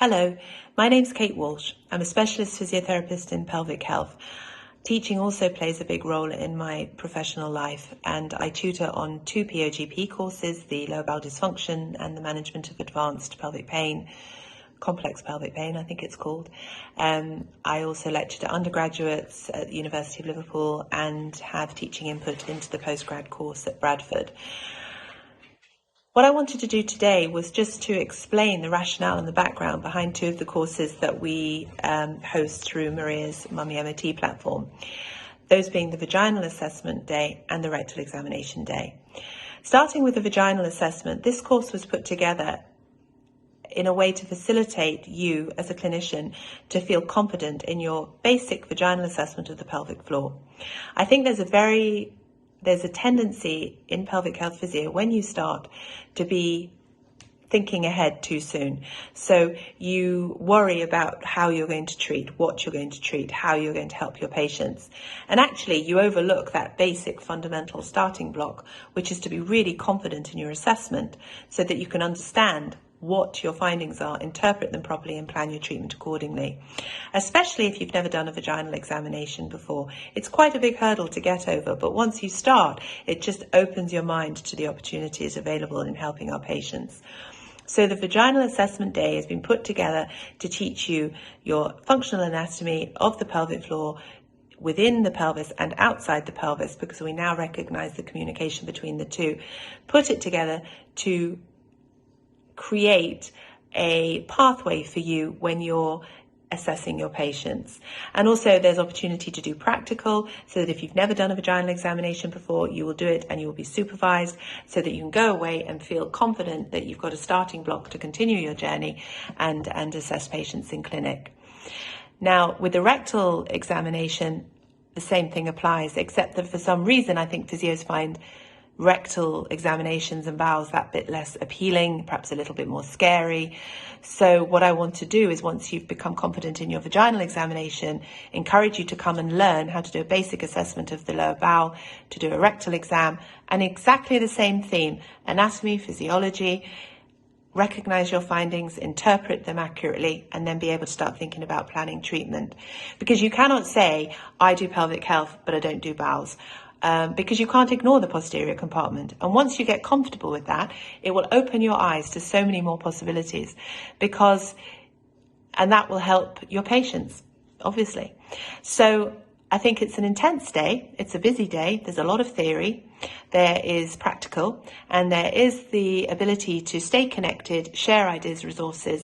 Hello, my name's Kate Walsh. I'm a specialist physiotherapist in pelvic health. Teaching also plays a big role in my professional life, and I tutor on 2 POGP courses, the lower bowel dysfunction and the management of advanced pelvic pain, complex pelvic pain, I think it's called. I also lecture to undergraduates at the University of Liverpool and have teaching input into the postgrad course at Bradford. What I wanted to do today was just to explain the rationale and the background behind 2 of the courses that we host through Maria's Mummy MOT platform, those being the Vaginal Assessment Day and the Rectal Examination Day. Starting with the Vaginal Assessment, this course was put together in a way to facilitate you as a clinician to feel confident in your basic vaginal assessment of the pelvic floor. I think there's a tendency in pelvic health physio when you start to be thinking ahead too soon. So you worry about how you're going to treat, what you're going to treat, how you're going to help your patients. And actually you overlook that basic fundamental starting block, which is to be really confident in your assessment so that you can understand what your findings are, interpret them properly and plan your treatment accordingly. Especially if you've never done a vaginal examination before. It's quite a big hurdle to get over, but once you start, it just opens your mind to the opportunities available in helping our patients. So the Vaginal Assessment Day has been put together to teach you your functional anatomy of the pelvic floor, within the pelvis and outside the pelvis, because we now recognize the communication between the two. Put it together to create a pathway for you when you're assessing your patients. And also there's opportunity to do practical, so that if you've never done a vaginal examination before, you will do it and you will be supervised so that you can go away and feel confident that you've got a starting block to continue your journey and assess patients in clinic. Now, with the rectal examination, the same thing applies, except that for some reason I think physios find rectal examinations and bowels that bit less appealing, perhaps a little bit more scary. So what I want to do is, once you've become confident in your vaginal examination, encourage you to come and learn how to do a basic assessment of the lower bowel, to do a rectal exam, and exactly the same theme: anatomy, physiology, recognize your findings, interpret them accurately, and then be able to start thinking about planning treatment. Because you cannot say, I do pelvic health, but I don't do bowels. Because you can't ignore the posterior compartment. And once you get comfortable with that, it will open your eyes to so many more possibilities, and that will help your patients, obviously. So I think it's an intense day. It's a busy day. There's a lot of theory. There is practical, and there is the ability to stay connected, share ideas, resources,